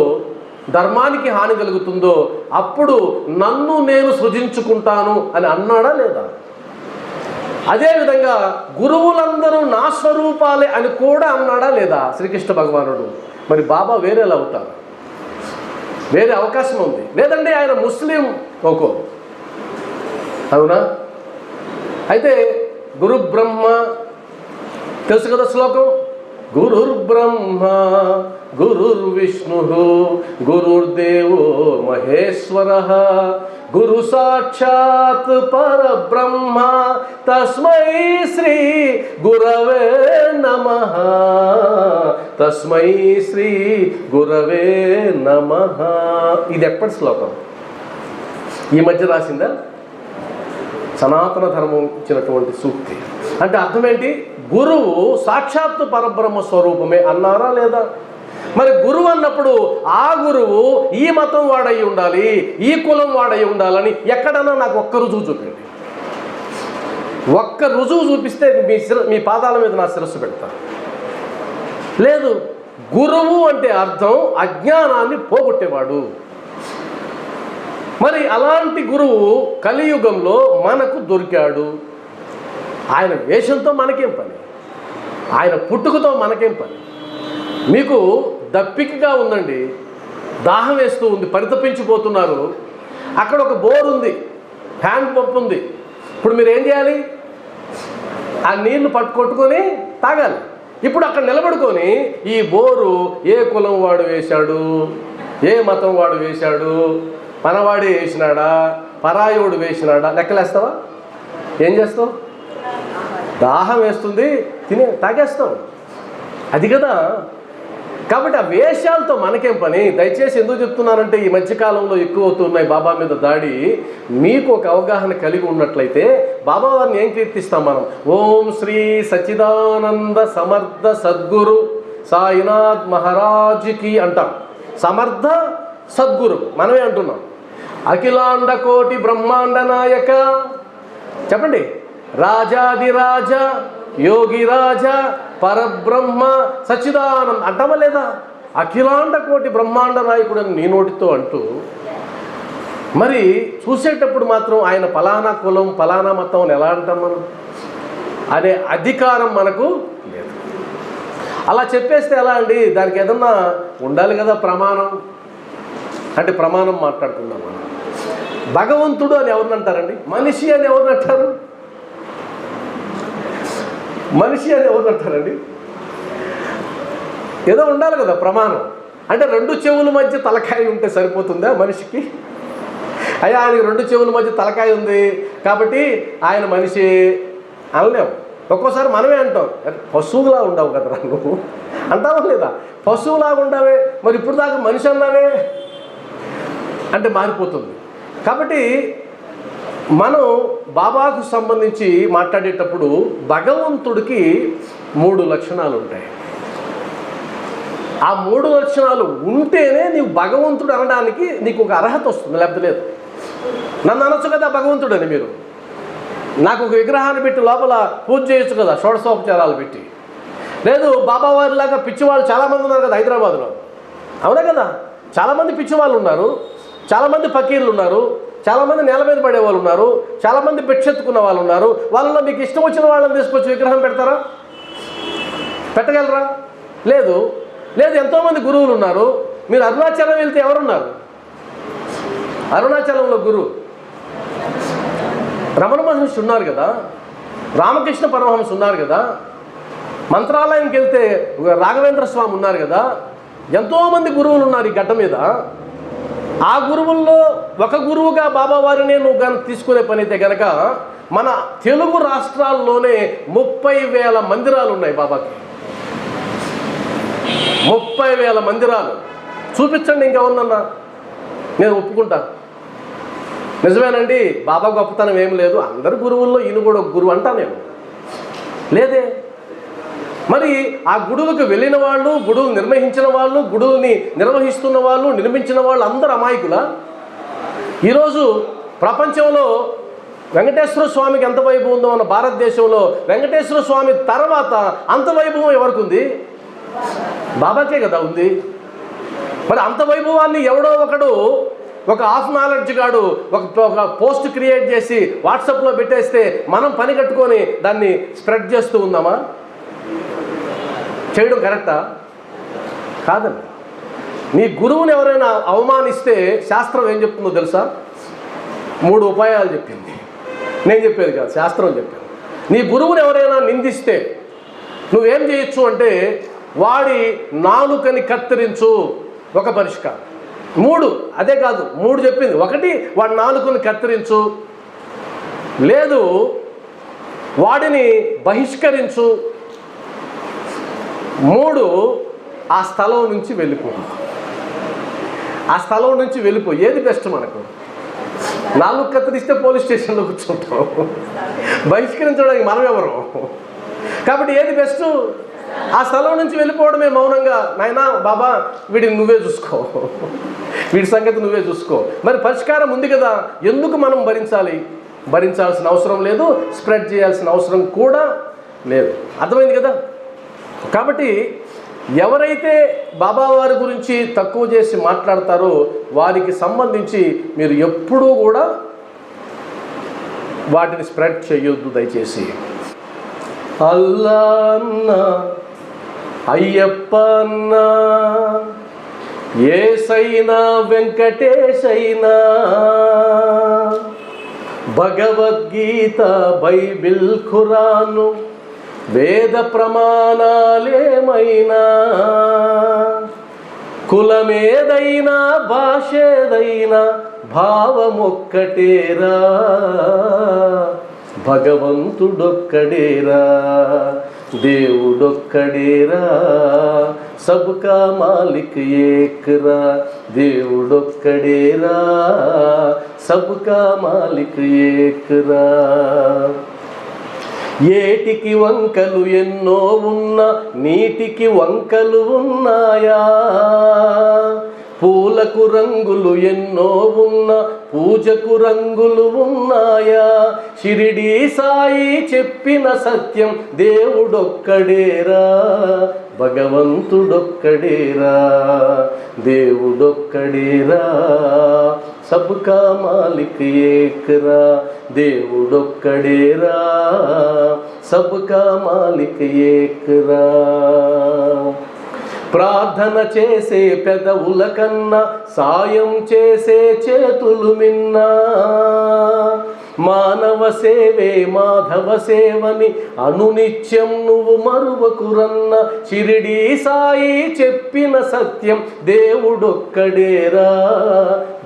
ధర్మానికి హాని కలుగుతుందో, అప్పుడు నన్ను నేను సృజించుకుంటాను అని అన్నాడా లేదా? అదేవిధంగా గురువులందరూ నా స్వరూపాలే అని కూడా అన్నాడా లేదా శ్రీకృష్ణ భగవానుడు? మరి బాబా వేరేలా అవుతారు? వేరే అవకాశం ఉంది. లేదండి ఆయన ముస్లిం ఓకో, అవునా? అయితే గురు బ్రహ్మ తెలుసు కదా శ్లోకం, గురుర్బ్రహ్మ గురుర్విష్ణు గురుర్దేవో మహేశ్వరః గురు సాక్షాత్ పరబ్రహ్మ తస్మై శ్రీ గురవే నమః తస్మై శ్రీ గురవే నమః. ఇది ఎప్పటి శ్లోకం? ఈ మధ్య రాసిందా? సనాతన ధర్మం ఇచ్చినటువంటి సూక్తి. అంటే అర్థం ఏంటి? గురువు సాక్షాత్తు పరబ్రహ్మ స్వరూపమే అన్నారా లేదా? మరి గురువు అన్నప్పుడు ఆ గురువు ఈ మతం వాడై ఉండాలి, ఈ కులం వాడై ఉండాలని ఎక్కడన్నా నాకు ఒక్క రుజువు చూపండి. ఒక్క రుజువు చూపిస్తే మీ పాదాల మీద నా శిరస్సు పెడతాను. లేదు, గురువు అంటే అర్థం అజ్ఞానాన్ని పోగొట్టేవాడు. మరి అలాంటి గురువు కలియుగంలో మనకు దొరికాడు. ఆయన వేషంతో మనకేం పని, ఆయన పుట్టుకతో మనకేం పని? మీకు దప్పికగా ఉందండి, దాహం వేస్తూ ఉంది, పరితపించిపోతున్నారు, అక్కడ ఒక బోర్ ఉంది, హ్యాండ్ పంప్ ఉంది. ఇప్పుడు మీరు ఏం చేయాలి? ఆ నీళ్లు కొట్టుకొని తాగాలి. ఇప్పుడు అక్కడ నిలబడుకొని ఈ బోరు ఏ కులం వాడు వేశాడు, ఏ మతం వాడు వేశాడు, మనవాడే వేసినాడా, పరాయోడు వేసినాడా లెక్కలేస్తావా? ఏం చేస్తావు? దాహం వేస్తుంది, తాగేస్తాం. అది కదా. కాబట్టి ఆ వేషాలతో మనకేం పని? దయచేసి ఎందుకు చెప్తున్నానంటే, ఈ మధ్యకాలంలో ఎక్కువ అవుతున్నాయి బాబా మీద దాడి. మీకు ఒక అవగాహన కలిగి ఉన్నట్లయితే బాబా వారిని ఏం కీర్తిస్తాం మనం? ఓం శ్రీ సచ్చిదానంద సమర్థ సద్గురు సాయినాథ్ మహారాజ్కి అంటాం. సమర్థ సద్గురు మనమే అంటున్నాం. అఖిలాండ కోటి బ్రహ్మాండ నాయక చెప్పండి. రాజాదిరాజ యోగిరాజ పరబ్రహ్మ సచ్చిదానంద అంటామా లేదా? అఖిలాండ కోటి బ్రహ్మాండ నాయకుడు అని నీ నోటితో అంటూ, మరి చూసేటప్పుడు మాత్రం ఆయన ఫలానా కులం ఫలానా మతం అని ఎలా అంటాం మనం? అనే అధికారం మనకు లేదు. అలా చెప్పేస్తే ఎలా అండి? దానికి ఏదన్నా ఉండాలి కదా ప్రమాణం. అంటే ప్రమాణం మాట్లాడుకుందాం మనం. భగవంతుడు అని ఎవరిని అంటారండి? మనిషి అని ఎవరిని అంటారు? మనిషి అని ఎవరిని అంటారండి? ఏదో ఉండాలి కదా ప్రమాణం. అంటే 2 చెవుల మధ్య తలకాయ ఉంటే సరిపోతుందా మనిషికి? అయ్యా ఆయనకి 2 చెవుల మధ్య తలకాయ ఉంది కాబట్టి ఆయన మనిషి అనలేము. ఒక్కోసారి మనమే అంటాం, పశువులా ఉండవు కదరా నువ్వు అంటావా లేదా? పశువులాగా ఉండవే, మరి ఇప్పుడు దాకా మనిషి అన్నావే అంటే మారిపోతుంది. కాబట్టి మనం బాబాకు సంబంధించి మాట్లాడేటప్పుడు భగవంతుడికి 3 లక్షణాలు ఉంటాయి. ఆ 3 లక్షణాలు ఉంటేనే నీవు భగవంతుడు అనడానికి నీకు ఒక అర్హత వస్తుంది, లేకపోతే లేదు. నన్ను అనొచ్చు కదా భగవంతుడు అని. మీరు నాకు ఒక విగ్రహాన్ని పెట్టి లోపల పూజ చేయొచ్చు కదా, షోడశోపచారాలు పెట్టి. లేదు బాబావారిలాగా పిచ్చివాళ్ళు చాలామంది ఉన్నారు కదా హైదరాబాద్లో, అవునా కదా? చాలామంది పిచ్చివాళ్ళు ఉన్నారు, చాలామంది ఫకీర్లు ఉన్నారు, చాలామంది నేల మీద పడే వాళ్ళు ఉన్నారు, చాలామంది పెచ్చెత్తుకున్న వాళ్ళు ఉన్నారు. వాళ్ళలో మీకు ఇష్టం వచ్చిన వాళ్ళని తీసుకొచ్చి విగ్రహం పెడతారా? పెట్టగలరా? లేదు. లేదు, ఎంతోమంది గురువులు ఉన్నారు. మీరు అరుణాచలం వెళ్తే ఎవరున్నారు? అరుణాచలంలో గురువు రమణ మహర్షి ఉన్నారు కదా, రామకృష్ణ పరమహంస ఉన్నారు కదా, మంత్రాలయంకి వెళ్తే రాఘవేంద్ర స్వామి ఉన్నారు కదా, ఎంతోమంది గురువులు ఉన్నారు ఈ గడ్డ మీద. ఆ గురువుల్లో ఒక గురువుగా బాబావారిని నువ్వు కనుక తీసుకునే పని అయితే కనుక మన తెలుగు రాష్ట్రాల్లోనే 30,000 మందిరాలు ఉన్నాయి బాబాకి. 30,000 మందిరాలు చూపించండి ఇంకెవరినన్నా, నేను ఒప్పుకుంటా. నిజమేనండి, బాబా గొప్పతనం ఏం లేదు, అందరు గురువుల్లో ఈయన కూడా ఒక గురువు అంటా నేను. లేదే. మరి ఆ గుడులకు వెళ్ళిన వాళ్ళు, గుడులు నిర్వహించిన వాళ్ళు, గుడుల్ని నిర్వహిస్తున్న వాళ్ళు, నిర్మించిన వాళ్ళు అందరూ అమాయకులా? ఈరోజు ప్రపంచంలో వెంకటేశ్వర స్వామికి ఎంత వైభవం ఉందో మన భారతదేశంలో, వెంకటేశ్వర స్వామి తర్వాత అంత వైభవం ఎవరికి ఉంది? బాబాకే కదా ఉంది. మరి అంత వైభవాన్ని ఎవడో ఒకడు, ఒక హాఫ్ నాలెడ్జ్ గాడు ఒక పోస్ట్ క్రియేట్ చేసి వాట్సాప్లో పెట్టేస్తే మనం పని కట్టుకొని దాన్ని స్ప్రెడ్ చేస్తూ ఉందామా? చేయడం కరెక్టా? కాదండి. నీ గురువుని ఎవరైనా అవమానిస్తే శాస్త్రం ఏం చెప్తుందో తెలుసా? 3 ఉపాయాలు చెప్పింది. నేను చెప్పేది కాదు, శాస్త్రం చెప్పింది. నీ గురువుని ఎవరైనా నిందిస్తే నువ్వేం చేయొచ్చు అంటే, వాడి నాలుకని కత్తిరించు, ఒక పరిష్కారం. 3, అదే కాదు 3 చెప్పింది. 1, వాడి నాలుకని కత్తిరించు, లేదు వాడిని బహిష్కరించు, 3 ఆ స్థలం నుంచి వెళ్ళిపో. ఆ స్థలం నుంచి వెళ్ళిపో. ఏది బెస్ట్ మనకు? నాలుగు కత్తిరిస్తే పోలీస్ స్టేషన్లో కూర్చుంటాం, బహిష్కరించడానికి మనం ఎవరు? కాబట్టి ఏది బెస్ట్? ఆ స్థలం నుంచి వెళ్ళిపోవడమే మౌనంగా. నాయనా బాబా వీడిని నువ్వే చూసుకో, వీడి సంగతి నువ్వే చూసుకో. మరి పరిష్కారం ఉంది కదా, ఎందుకు మనం భరించాలి? భరించాల్సిన అవసరం లేదు, స్ప్రెడ్ చేయాల్సిన అవసరం కూడా లేదు. అర్థమైంది కదా? కాబట్టి ఎవరైతే బాబావారి గురించి తక్కువ చేసి మాట్లాడతారో వారికి సంబంధించి మీరు ఎప్పుడూ కూడా వాటిని స్ప్రెడ్ చేయొద్దు దయచేసి. అల్లా అన్నా, అయ్యప్ప అన్నా, యేసైనా వెంకటేశైనా, భగవద్గీత బైబిల్ ఖురాను వేద ప్రమాణాలేమైనా, కులమేదైనా భాషేదైనా భావమొక్కటేరా, భగవంతుడొక్కడేరా, దేవుడొక్కడేరా, సబ్కా మాలిక్ ఏక్రా, దేవుడొక్కడేరా, సబ్కా మాలిక్ ఏక్రా. ఏటికి వంకలు ఎన్నో ఉన్నా నీటికి వంకలు ఉన్నాయా, పూలకు రంగులు ఎన్నో ఉన్నా పూజకు రంగులు ఉన్నాయా, షిరిడి సాయి చెప్పిన సత్యం దేవుడొక్కడేరా, భగవంతుడొక్కడేరా, దేవుడొక్కడేరా, సబ్కా మాలిక్ ఏక్రా, దేవుడొక్కడేరా, సబ్కా మాలిక్ ఏక్రా. ప్రార్థన చేసే పెదవుల కన్నా సాయం చేసే చేతులు మిన్నా, మానవ సేవే మాధవ సేవని అనునిత్యం నువ్వు మరువకురన్న, షిరిడీ సాయి చెప్పిన సత్యం దేవుడొక్కడేరా,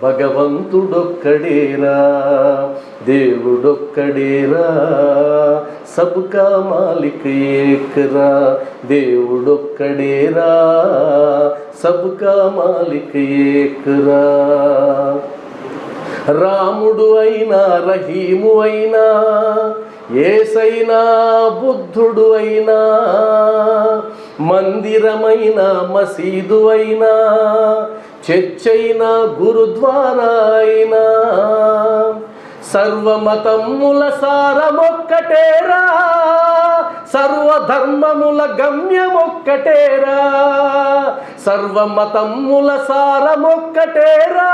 భగవంతుడొక్కడేరా, దేవుడొక్కడేరా, సబ్కా మాలిక్ ఏక్రా, దేవుడొక్కడేరా, సబ్కా మాలిక్ ఏక్రా. రాముడు అయినా రహీము అయినా, యేసైనా బుద్ధుడు అయినా, మందిరమైన మసీదు అయినా, చర్చైనా గురుద్వారా అయినా, సర్వమతముల సారమొక్కటేరా, సర్వధర్మముల గమ్యమొక్కటేరా, సర్వమతముల సారమొక్కటేరా,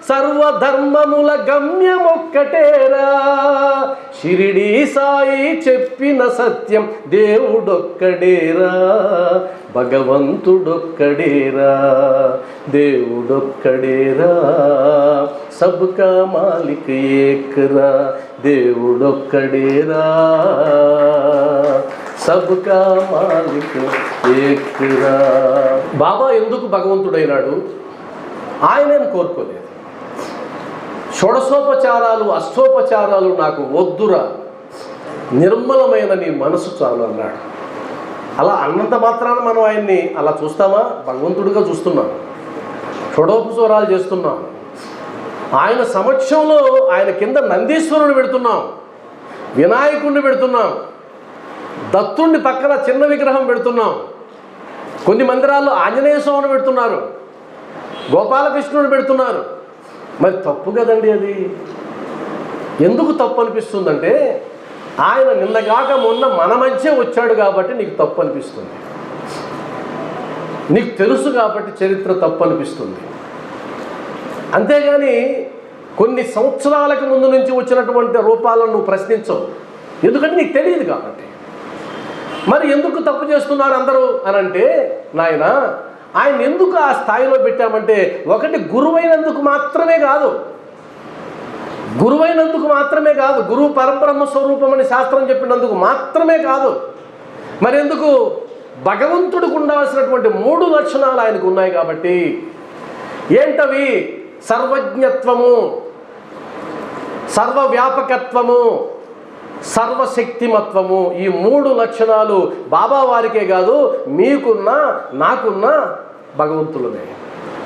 సర్వధర్మముల గమ్యమొక్కటేరా, షిరిడీ సాయి చెప్పిన సత్యం దేవుడొక్కడేరా, భగవంతుడొక్కడేరా, దేవుడొక్కడేరా, సబ్కా మాలిక్ ఏక్రా, దేవుడొక్కడేరా, సబ్కా మాలిక్ ఏక్రా. బాబా ఎందుకు భగవంతుడైనాడు? ఆయనను కోరుకోలేదు. షోడశోపచారాలు అష్టోపచారాలు నాకు వద్దురా, నిర్మలమైన నీ మనసు చాలు అన్నాడు. అలా అన్నంత మాత్రాన మనం ఆయన్ని అలా చూస్తామా? భగవంతుడిగా చూస్తున్నాం, షోడోపచారాలు చేస్తున్నాం. ఆయన సమక్షంలో ఆయన కింద నందీశ్వరుని పెడుతున్నాం, వినాయకుడిని పెడుతున్నాం, దత్తుడిని పక్కన చిన్న విగ్రహం పెడుతున్నాం, కొన్ని మందిరాల్లో ఆంజనేయ స్వామిని పెడుతున్నారు, గోపాలకృష్ణుని పెడుతున్నారు. మరి తప్పు కదండి అది. ఎందుకు తప్పు అనిపిస్తుందంటే, ఆయన నిన్నగాక మొన్న మన మధ్య వచ్చాడు కాబట్టి నీకు తప్పు అనిపిస్తుంది, నీకు తెలుసు కాబట్టి చరిత్ర తప్పు అనిపిస్తుంది. అంతేగాని కొన్ని సంవత్సరాలకు ముందు నుంచి వచ్చినటువంటి రూపాలను నువ్వు ప్రశ్నించవు, ఎందుకంటే నీకు తెలియదు కాబట్టి. మరి ఎందుకు తప్పు చేస్తున్నారు అందరూ అని అంటే, నాయన ఆయన ఎందుకు ఆ స్థాయిలో పెట్టామంటే, ఒకటి గురువైనందుకు మాత్రమే కాదు, గురువైనందుకు మాత్రమే కాదు, గురువు పరబ్రహ్మ స్వరూపం అని శాస్త్రం చెప్పినందుకు మాత్రమే కాదు. మరి ఎందుకు? భగవంతుడికి ఉండాల్సినటువంటి 3 లక్షణాలు ఆయనకు ఉన్నాయి కాబట్టి. ఏంటవి? సర్వజ్ఞత్వము, సర్వవ్యాపకత్వము, సర్వశక్తిమత్వము. ఈ 3 లక్షణాలు బాబా వారికే కాదు, మీకున్నా నాకున్నా భగవంతులమే.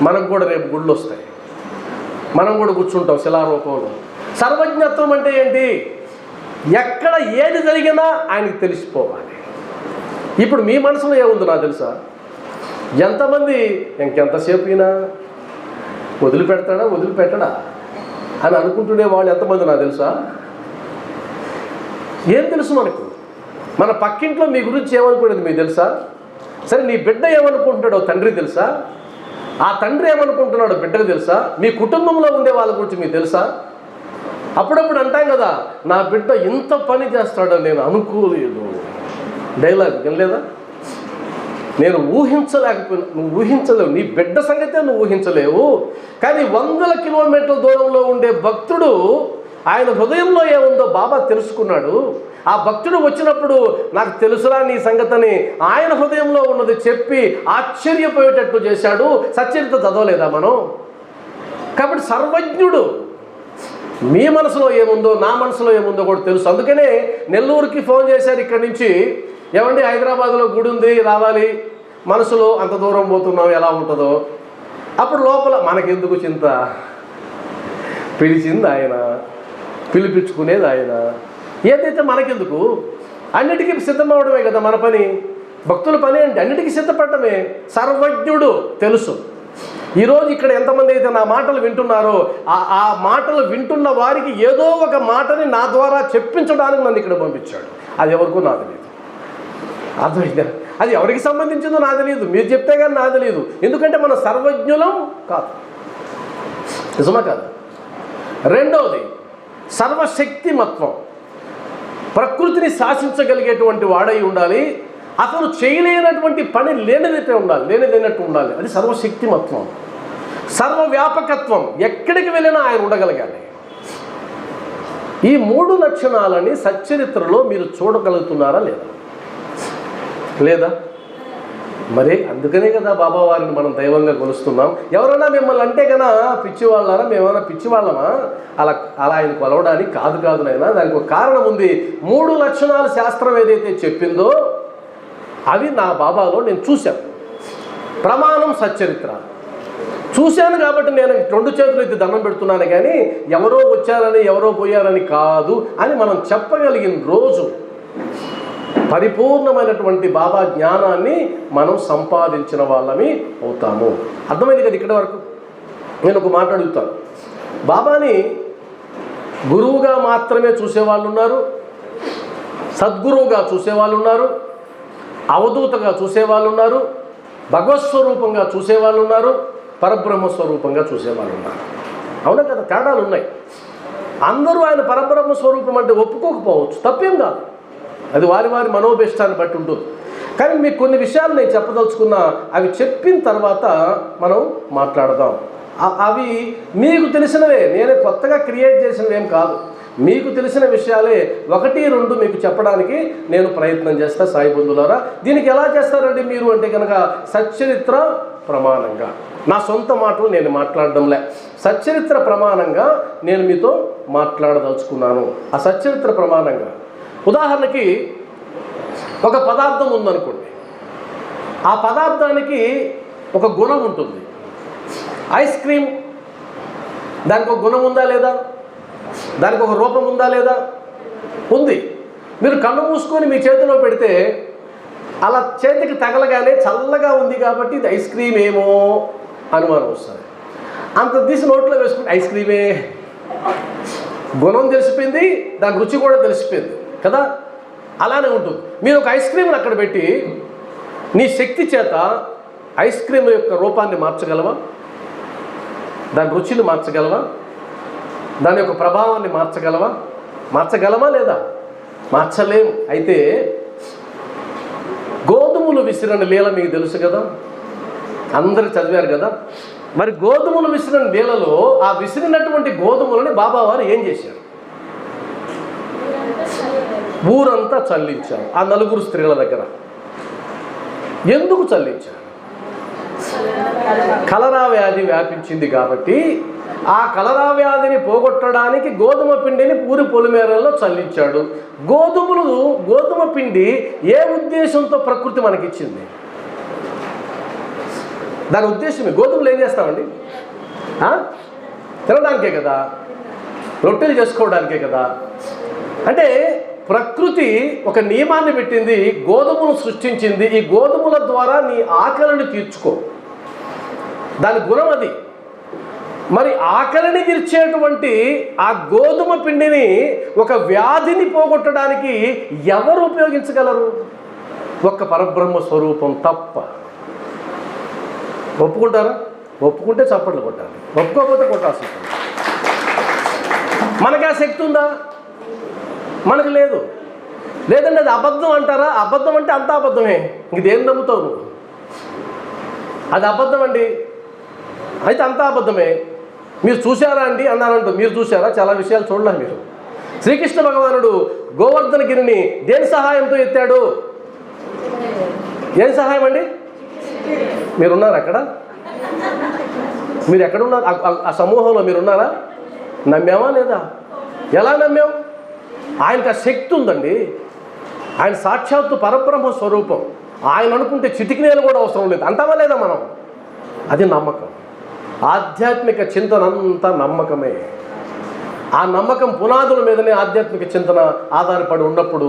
మనకు కూడా రేపు గుళ్ళు వస్తాయి, మనం కూడా కూర్చుంటాం శిలారూపంలో. సర్వజ్ఞత్వం అంటే ఏంటి? ఎక్కడ ఏది జరిగినా ఆయనకి తెలిసిపోవాలి. ఇప్పుడు మీ మనసులో ఏముందో నాకు తెలుసా? ఎంతమంది ఇంకెంతసేపు అయినా వదిలిపెడతాడా వదిలిపెట్టడా అని అనుకుంటుండే వాళ్ళు ఎంతమంది నాకు తెలుసా? ఏం తెలుసు మనకు? మన పక్కింట్లో మీ గురించి ఏమనుకునేది మీకు తెలుసా? సరే, నీ బిడ్డ ఏమనుకుంటున్నాడో తండ్రి తెలుసా? ఆ తండ్రి ఏమనుకుంటున్నాడో బిడ్డకు తెలుసా? మీ కుటుంబంలో ఉండే వాళ్ళ గురించి మీకు తెలుసా? అప్పుడప్పుడు అంటాం కదా, నా బిడ్డ ఇంత పని చేస్తాడని నేను అనుకోలేదు. డైలాగ్ వినలేదా? నేను ఊహించలేకపోయినా, నువ్వు ఊహించలేవు, నీ బిడ్డ సంగతే నువ్వు ఊహించలేవు. కానీ 100 కిలోమీటర్ల దూరంలో ఉండే భక్తుడు ఆయన హృదయంలో ఏముందో బాబా తెలుసుకున్నాడు. ఆ భక్తుడు వచ్చినప్పుడు నాకు తెలుసురా నీ సంగతని ఆయన హృదయంలో ఉన్నది చెప్పి ఆశ్చర్యపోయేటట్టు చేశాడు. సచ్చరిత చదవలేదా మనం? కాబట్టి సర్వజ్ఞుడు. మీ మనసులో ఏముందో నా మనసులో ఏముందో కూడా తెలుసు. అందుకనే నెల్లూరుకి ఫోన్ చేశారు ఇక్కడి నుంచి, ఏమండి హైదరాబాద్లో గుడి ఉంది రావాలి, మనసులో అంత దూరం పోతున్నాం ఎలా ఉంటుందో. అప్పుడు లోపల మనకెందుకు చింత, పిలిచింది ఆయన, పిలిపించుకునేది ఆయన, ఏదైతే మనకెందుకు, అన్నిటికీ సిద్ధమవడమే కదా మన పని. భక్తుల పని అంటే అన్నిటికీ సిద్ధపడటమే. సర్వజ్ఞుడు తెలుసు. ఈరోజు ఇక్కడ ఎంతమంది అయితే నా మాటలు వింటున్నారో ఆ మాటలు వింటున్న వారికి ఏదో ఒక మాటని నా ద్వారా చెప్పించడానికి నన్ను ఇక్కడ పంపించాడు. అది ఎవరికో నాకు తెలియదు. అర్థమైందా? అది ఎవరికి సంబంధించిందో నాకు తెలియదు, మీరు చెప్తే కానీ నాకు తెలియదు. ఎందుకంటే మన సర్వజ్ఞులం కాదు. నిజమా కాదు? రెండవది సర్వశక్తిమత్వం. ప్రకృతిని శాసించగలిగేటువంటి వాడై ఉండాలి. అతను చేయలేనటువంటి పని లేనిదైనట్టు ఉండాలి. అది సర్వశక్తిమత్వం. సర్వవ్యాపకత్వం, ఎక్కడికి వెళ్ళినా ఆయన ఉండగలగాలి. ఈ 3 లక్షణాలని సచ్చరిత్రలో మీరు చూడగలుగుతున్నారా లేదా? మరి అందుకనే కదా బాబా వారిని మనం దైవంగా కొలుస్తున్నాం. ఎవరైనా మిమ్మల్ని అంటే కన్నా పిచ్చివాళ్ళారా, మేమైనా పిచ్చివాళ్ళమా? అలా ఆయన కొలవడానికి కాదు నైనా. దానికి ఒక కారణం ఉంది. 3 లక్షణాలు శాస్త్రం ఏదైతే చెప్పిందో అవి నా బాబాలో నేను చూశాను. ప్రమాణం సచ్చరిత్ర చూశాను కాబట్టి నేను 2 చేతులు ఎత్తి దండం పెడుతున్నాను. కానీ ఎవరో వచ్చారని ఎవరో పోయారని కాదు అని మనం చెప్పగలిగిన రోజు పరిపూర్ణమైనటువంటి బాబా జ్ఞానాన్ని మనం సంపాదించిన వాళ్ళమి అవుతాము. అర్థమైంది కదా? ఇక్కడ వరకు నేను ఒక మాట అడుగుతాను. బాబాని గురువుగా మాత్రమే చూసేవాళ్ళు ఉన్నారు, సద్గురువుగా చూసేవాళ్ళు ఉన్నారు, అవధూతగా చూసేవాళ్ళు ఉన్నారు, భగవత్స్వరూపంగా చూసేవాళ్ళు ఉన్నారు, పరబ్రహ్మస్వరూపంగా చూసేవాళ్ళు ఉన్నారు. అవునా కదా? తేడాలు ఉన్నాయి. అందరూ ఆయన పరబ్రహ్మస్వరూపం అంటే ఒప్పుకోకపోవచ్చు, తప్పేం కాదు. అది వారి మనోభీష్టాన్ని బట్టి ఉంటుంది. కానీ మీకు కొన్ని విషయాలు నేను చెప్పదలుచుకున్నా, అవి చెప్పిన తర్వాత మనం మాట్లాడదాం. అవి మీకు తెలిసినవే, నేను కొత్తగా క్రియేట్ చేసినవి ఏం కాదు. మీకు తెలిసిన విషయాలే 1, 2 మీకు చెప్పడానికి నేను ప్రయత్నం చేస్తా సాయి బంధువులారా. దీనికి ఎలా చేస్తారండి మీరు అంటే కనుక సచ్చరిత్ర ప్రమాణంగా, నా సొంత మాటలు నేను మాట్లాడడంలే, సచ్చరిత్ర ప్రమాణంగా నేను మీతో మాట్లాడదలుచుకున్నాను. ఆ సచ్చరిత్ర ప్రమాణంగా ఉదాహరణకి ఒక పదార్థం ఉందనుకోండి. ఆ పదార్థానికి ఒక గుణం ఉంటుంది. ఐస్ క్రీమ్, దానికి ఒక గుణం ఉందా లేదా? దానికి ఒక రూపం ఉందా లేదా? ఉంది. మీరు కళ్ళు మూసుకొని మీ చేతిలో పెడితే అలా చేతికి తగలగానే చల్లగా ఉంది కాబట్టి ఇది ఐస్ క్రీమ్ ఏమో అనుమానం వస్తుంది. అంత తీసి నోట్లో వేసుకుంటే ఐస్ క్రీమే. గుణం తెలిసిపోయింది, దాని రుచి కూడా తెలిసిపోయింది కదా? అలానే ఉంటుంది. మీరు ఒక ఐస్ క్రీమ్ని అక్కడ పెట్టి నీ శక్తి చేత ఐస్ క్రీమ్ యొక్క రూపాన్ని మార్చగలవా? దాని రుచిని మార్చగలవా? దాని యొక్క ప్రభావాన్ని మార్చగలమా లేదా? మార్చలేము. అయితే గోధుమలు విసిరని లీల మీకు తెలుసు కదా, అందరూ చదివారు కదా. మరి గోధుమలు విసిరని లీలలో ఆ విసిరినటువంటి గోధుమలని బాబావారు ఏం చేశారు? ఊరంతా చల్లించారు. ఆ 4 స్త్రీల దగ్గర ఎందుకు చల్లించారు? కలరా వ్యాధి వ్యాపించింది కాబట్టి ఆ కలరా వ్యాధిని పోగొట్టడానికి గోధుమ పిండిని పూరి పొలిమేరల్లో చల్లించాడు. గోధుమ పిండి ఏ ఉద్దేశంతో ప్రకృతి మనకిచ్చింది? దాని ఉద్దేశమే. గోధుమలు ఏం చేస్తామండి? తినడానికే కదా, రొట్టెలు చేసుకోవడానికే కదా. అంటే ప్రకృతి ఒక నియమాన్ని పెట్టింది, గోధుమలు సృష్టించింది. ఈ గోధుమల ద్వారా నీ ఆకలిని తీర్చుకో, దాని గుణం అది. మరి ఆకలిని తీర్చేటువంటి ఆ గోధుమ పిండిని ఒక వ్యాధిని పోగొట్టడానికి ఎవరు ఉపయోగించగలరు? ఒక్క పరబ్రహ్మ స్వరూపం తప్ప. ఒప్పుకుంటారా? ఒప్పుకుంటే చప్పట్లు కొట్టాలి, ఒప్పుకోకపోతే కొట్టాల్సి ఉంటుంది. మనకి ఆ శక్తి ఉందా? మనకు లేదు. లేదండి అది అబద్ధం అంటారా? అబద్ధం అంటే అంతా అబద్ధమే. ఇంక దేని నమ్ముతావు నువ్వు? అది అబద్ధం అండి, అయితే అంతా అబద్ధమే. మీరు చూశారా అండి అన్నానంటూ, మీరు చూశారా? చాలా విషయాలు చూడలే మీరు. శ్రీకృష్ణ భగవానుడు గోవర్ధన గిరిని దేని సహాయంతో ఎత్తాడు? ఏం సహాయం అండి? మీరున్నారు అక్కడ? మీరు ఎక్కడున్నారు? ఆ సమూహంలో మీరున్నారా? నమ్మామా లేదా? ఎలా నమ్మాం? ఆయనకు ఆ శక్తి ఉందండి. ఆయన సాక్షాత్తు పరబ్రహ్మ స్వరూపం. ఆయన అనుకుంటే చిటికినేలు కూడా అవసరం లేదు. అంటామా లేదా మనం? అది నమ్మకం. ఆధ్యాత్మిక చింతన అంతా నమ్మకమే. ఆ నమ్మకం పునాదుల మీదనే ఆధ్యాత్మిక చింతన ఆధారపడి ఉన్నప్పుడు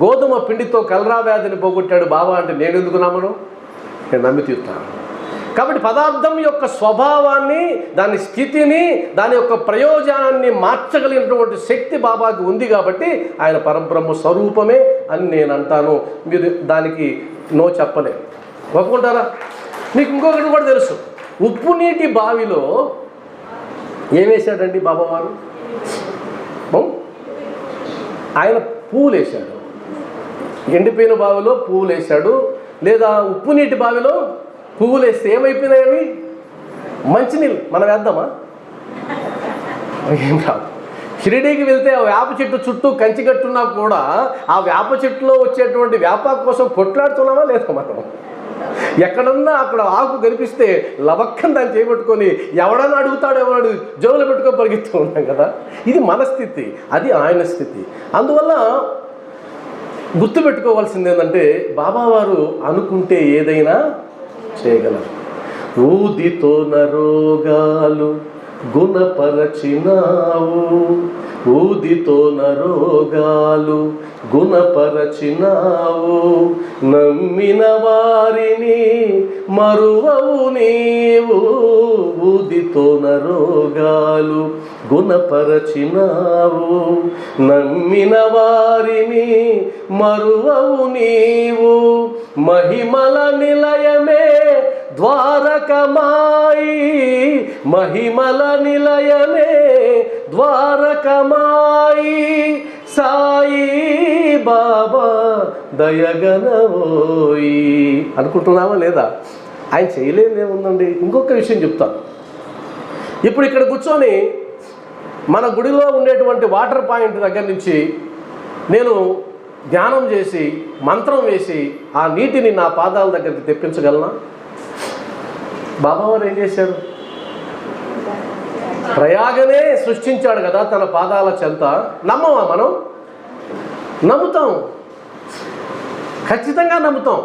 గోధుమ పిండితో కలరా వ్యాధిని పోగొట్టాడు బాబా అంటే నేను ఎందుకు నమ్మను? నేను నమ్మి తీరుతాను. కాబట్టి పదార్థం యొక్క స్వభావాన్ని, దాని స్థితిని, దాని యొక్క ప్రయోజనాన్ని మార్చగలిగినటువంటి శక్తి బాబాకి ఉంది కాబట్టి ఆయన పరబ్రహ్మ స్వరూపమే అని నేను అంటాను. మీరు దానికి నో చెప్పలేరు. ఒప్పుకుంటారా? మీకు ఇంకొకటి కూడా తెలుసు. ఉప్పు నీటి బావిలో ఏం వేశాడండి బాబావారు? ఆయన పువ్వులు వేశాడు. ఎండిపోయిన బావిలో పువ్వులు వేశాడు, లేదా ఉప్పు నీటి బావిలో పువ్వులు వేస్తే ఏమైపోయినాయి అవి? మంచినీళ్ళు. మనం వేద్దామా? ఏం రావు. షిరిడీకి వెళ్తే ఆ వేప చెట్టు చుట్టూ కంచి కట్టున్నా కూడా ఆ వేప చెట్టులో వచ్చేటువంటి వేపాకు కోసం కొట్లాడుతున్నామా లేదా? మనం ఎక్కడన్నా అక్కడ ఆకు కనిపిస్తే లవక్కం దాన్ని చేపట్టుకొని ఎవడన్నా అడుగుతాడు, ఎవడు జోలు పెట్టుకొని పరిగెత్తూ ఉంటాం కదా. ఇది మన స్థితి, అది ఆయన స్థితి. అందువల్ల గుర్తుపెట్టుకోవాల్సింది ఏంటంటే, బాబావారు అనుకుంటే ఏదైనా చేయగలరు. ఊదితో నరోగాలు గుణపరచినావు, ఊదితో నరోగాలు గుణపరచినావు, నమ్మిన వారిని మరువవు నీవు, ఊదితో నరోగాలు గుణపరచినావు, నమ్మిన వారిని మరువవు నీవు, మహిమల నిలయమే ద్వారకమాయి, మహిమల నిలయమే ద్వారకమాయి, సాయి బాబా దయగనవోయి అనుకుంటున్నావా లేదా? ఆయన చేయలేదేముందండి. ఇంకొక విషయం చెప్తాను. ఇప్పుడు ఇక్కడ కూర్చొని మన గుడిలో ఉండేటువంటి వాటర్ పాయింట్ దగ్గర నుంచి నేను ధ్యానం చేసి మంత్రం వేసి ఆ నీటిని నా పాదాల దగ్గరికి తెప్పించగలనా? బాబావారు ఏం చేశారు? ప్రయాగనే సృష్టించాడు కదా తన పాదాల చెంత. నమ్మవా మనం? నమ్ముతాం, ఖచ్చితంగా నమ్ముతాం.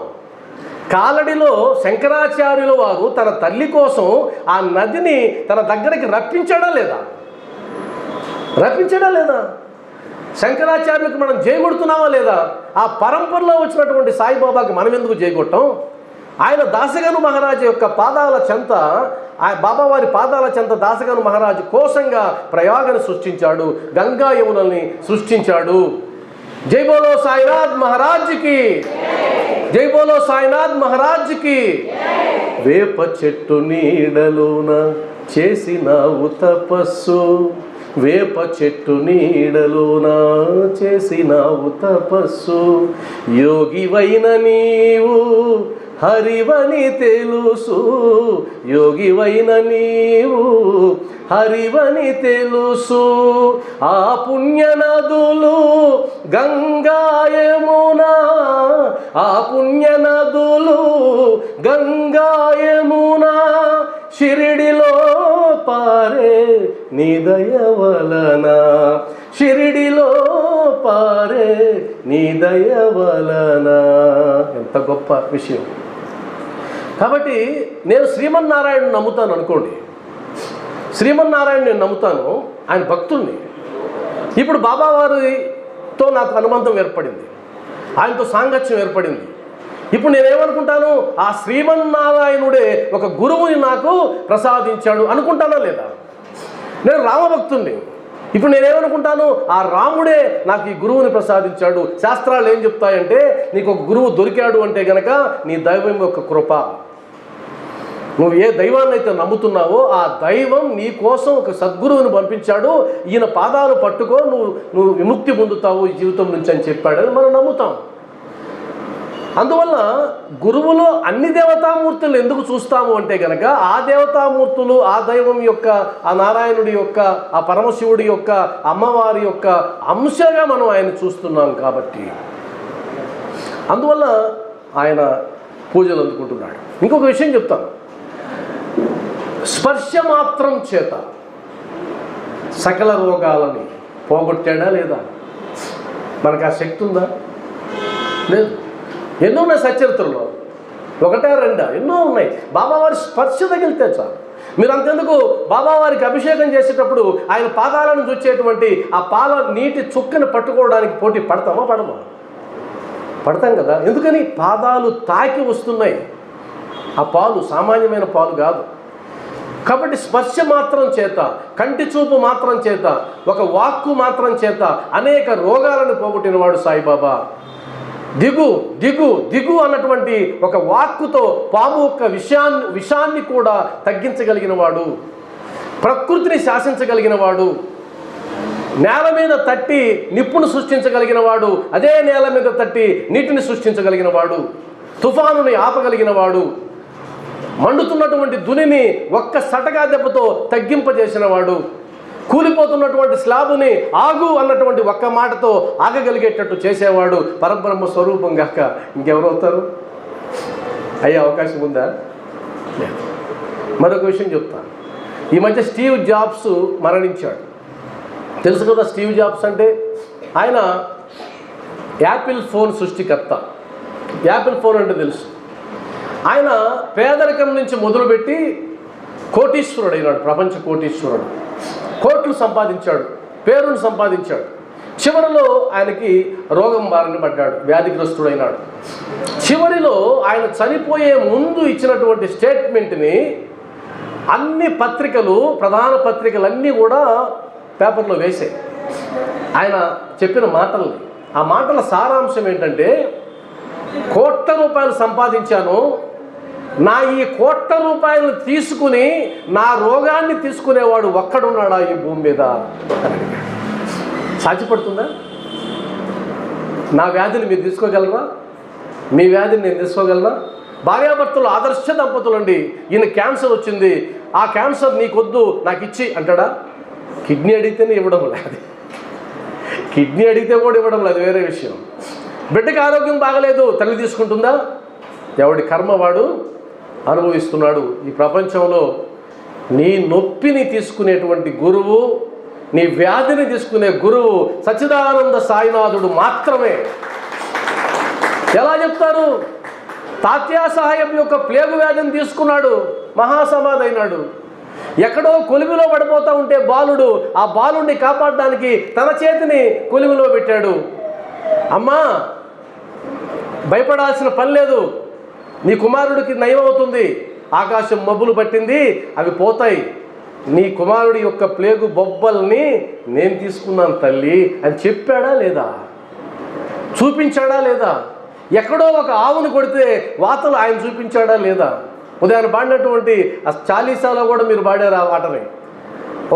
కాలడిలో శంకరాచార్యుల వారు తన తల్లి కోసం ఆ నదిని తన దగ్గరికి రప్పించాడా లేదా? రప్పించాడా లేదా? శంకరాచార్యులకు మనం జయగొడుతున్నామా లేదా? ఆ పరంపరలో వచ్చినటువంటి సాయిబాబాకి మనం ఎందుకు జయగొట్టాం? ఆయన దాసగను మహారాజు యొక్క పాదాల చెంత, ఆ బాబావారి పాదాల చెంత దాసగను మహారాజు కోసంగా ప్రయాగను సృష్టించాడు, గంగా యమునల్ని సృష్టించాడు. జై బోలో సాయినాథ్ మహారాజ్కి, జై బోలో సాయినాథ్ మహారాజ్కి. వేప చెట్టు నీడలోన చేసినావు తపస్సు, వేప చెట్టు నీడలోన చేసినావు తపస్సు, యోగివైన నీవు హరివని తెలుసు, యోగివైన నీవు హరివని తెలుసు, ఆ పుణ్య నదులు గంగా యమున, ఆ పుణ్య నదులు గంగా యమున, షిరిడిలో పారే నీ దయ వలన, షిరిడిలో పారే నీ దయ వలన. ఎంత గొప్ప విషయం. కాబట్టి నేను శ్రీమన్నారాయణ నమ్ముతాను అనుకోండి, శ్రీమన్నారాయణ నేను నమ్ముతాను, ఆయన భక్తుల్ని. ఇప్పుడు బాబావారితో నాకు అనుబంధం ఏర్పడింది, ఆయనతో సాంగత్యం ఏర్పడింది. ఇప్పుడు నేనేమనుకుంటాను? ఆ శ్రీమన్నారాయణుడే ఒక గురువుని నాకు ప్రసాదించాడు అనుకుంటానా లేదా? నేను రామభక్తుణ్ణి. ఇప్పుడు నేనేమనుకుంటాను? ఆ రాముడే నాకు ఈ గురువుని ప్రసాదించాడు. శాస్త్రాలు ఏం చెప్తాయంటే, నీకు ఒక గురువు దొరికాడు అంటే గనక నీ దైవం యొక్క కృప. నువ్వు ఏ దైవాన్ని అయితే నమ్ముతున్నావో ఆ దైవం నీ కోసం ఒక సద్గురువుని పంపించాడు, ఈయన పాదాలు పట్టుకో, నువ్వు విముక్తి పొందుతావు ఈ జీవితం నుంచి అని చెప్పాడని మనం నమ్ముతాం. అందువల్ల గురువులో అన్ని దేవతామూర్తులు ఎందుకు చూస్తాము అంటే కనుక, ఆ దేవతామూర్తులు, ఆ దైవం యొక్క, ఆ నారాయణుడి యొక్క, ఆ పరమశివుడి యొక్క, అమ్మవారి యొక్క అంశగా మనం ఆయన చూస్తున్నాం కాబట్టి. అందువల్ల ఆయన పూజలు అందుకుంటున్నాడు. ఇంకొక విషయం చెప్తాను. స్పర్శ మాత్రం చేత సకల రోగాలని పోగొట్టాడా లేదా? మనకు ఆ శక్తి ఉందా? లేదు. ఎన్నో ఉన్నాయి సచరిత్రలో, ఒకటా రెండా, ఎన్నో ఉన్నాయి. బాబావారి స్పర్శ తగిలితే చాలు. మీరు అంతెందుకు బాబావారికి అభిషేకం చేసేటప్పుడు ఆయన పాదాలను చూచేటువంటి ఆ పాల నీటి చుక్కని పట్టుకోవడానికి పోటీ పడతామా? పడతాం కదా. ఎందుకని? పాదాలు తాకి వస్తున్నాయి. ఆ పాలు సామాన్యమైన పాలు కాదు. కాబట్టి స్పర్శ మాత్రం చేత, కంటి చూపు మాత్రం చేత, ఒక వాక్కు మాత్రం చేత అనేక రోగాలను పోగొట్టినవాడు సాయిబాబా. దిగు దిగు దిగు అన్నటువంటి ఒక వాక్కుతో పాము యొక్క విషాన్ని కూడా తగ్గించగలిగిన వాడు. ప్రకృతిని శాసించగలిగిన వాడు, నేల మీద తట్టి నిప్పును సృష్టించగలిగిన వాడు, అదే నేల మీద తట్టి నీటిని సృష్టించగలిగిన వాడు, తుఫానుని ఆపగలిగిన వాడు, మండుతున్నటువంటి దునిని ఒక్క సటగా దెబ్బతో తగ్గింపజేసిన వాడు, కూలిపోతున్నటువంటి స్లాబుని ఆగు అన్నటువంటి ఒక్క మాటతో ఆగగలిగేటట్టు చేసేవాడు పరబ్రహ్మ స్వరూపం కాక ఇంకెవరవుతారు? అయ్యే అవకాశం ఉందా? మరొక విషయం చెప్తాను. ఈ మధ్య స్టీవ్ జాబ్స్ మరణించాడు. తెలుసు కదా స్టీవ్ జాబ్స్ అంటే? ఆయన యాపిల్ ఫోన్ సృష్టికర్త. యాపిల్ ఫోన్ అంటే తెలుసు. ఆయన పేదరికం నుంచి మొదలుపెట్టి కోటీశ్వరుడు అయినాడు, ప్రపంచ కోటీశ్వరుడు. కోట్లు సంపాదించాడు, పేరును సంపాదించాడు. చివరిలో ఆయనకి రోగం బారిన పడ్డాడు, వ్యాధిగ్రస్తుడైనాడు. చివరిలో ఆయన చనిపోయే ముందు ఇచ్చినటువంటి స్టేట్మెంట్ని అన్ని పత్రికలు, ప్రధాన పత్రికలన్నీ కూడా పేపర్లో వేసాయి. ఆయన చెప్పిన మాటల్ని. ఆ మాటల సారాంశం ఏంటంటే, కోట్ల రూపాయలు సంపాదించాను, నా ఈ కోట్ల రూపాయలను తీసుకుని నా రోగాన్ని తీసుకునేవాడు ఒక్కడున్నాడా ఈ భూమి మీద? సాధ్యపడుతుందా? నా వ్యాధిని మీరు తీసుకోగలరా? మీ వ్యాధిని నేను తీసుకోగలరా? భార్యాభర్తలు ఆదర్శ దంపతులు అండి. ఈయన క్యాన్సర్ వచ్చింది, ఆ క్యాన్సర్ నీకొద్దు నాకు ఇచ్చి అంటాడా? కిడ్నీ అడిగితేనే ఇవ్వడం లేదు, కిడ్నీ అడిగితే కూడా ఇవ్వడం లేదు, వేరే విషయం. బిడ్డకి ఆరోగ్యం బాగలేదు, తల్లి తీసుకుంటుందా? ఎవడి కర్మ వాడు అనుభవిస్తున్నాడు. ఈ ప్రపంచంలో నీ నొప్పిని తీసుకునేటువంటి గురువు, నీ వ్యాధిని తీసుకునే గురువు సచ్చిదానంద సాయినాథుడు మాత్రమే. ఎలా చెప్తారు? తాత్యా సాహెబ్ యొక్క ప్లేగు వ్యాధిని తీసుకున్నాడు, మహాసమాధి అయినాడు. ఎక్కడో కొలిమిలో పడిపోతూ ఉంటే బాలుడు, ఆ బాలుడిని కాపాడడానికి తన చేతిని కొలిమిలో పెట్టాడు. అమ్మా, భయపడాల్సిన పని లేదు, నీ కుమారుడికి నయమవుతుంది, ఆకాశం మబ్బులు పట్టింది, అవి పోతాయి, నీ కుమారుడి యొక్క ప్లేగు బొబ్బల్ని నేను తీసుకున్నాను తల్లి అని చెప్పాడా లేదా? చూపించాడా లేదా? ఎక్కడో ఒక ఆవును కొడితే వాతలు ఆయన చూపించాడా లేదా? ఉదయాన్ని పాడినటువంటి ఆ చాలీసాలో కూడా మీరు పాడారు ఆ వాటని.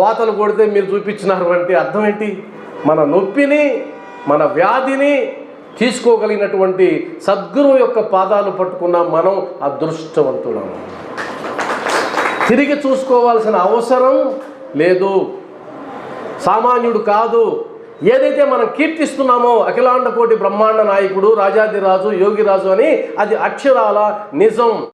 వాతలు కొడితే మీరు చూపించినారు అంటే అర్థం ఏంటి? మన నొప్పిని, మన వ్యాధిని తీసుకోగలిగినటువంటి సద్గురువు యొక్క పాదాలు పట్టుకున్న మనం అదృష్టవంతులము. తిరిగి చూసుకోవాల్సిన అవసరం లేదు, సామాన్యుడు కాదు. ఏదైతే మనం కీర్తిస్తున్నామో అఖిలాండ కోటి బ్రహ్మాండ నాయకుడు, రాజాదిరాజు, యోగిరాజు అని, అది అక్షరాల నిజం.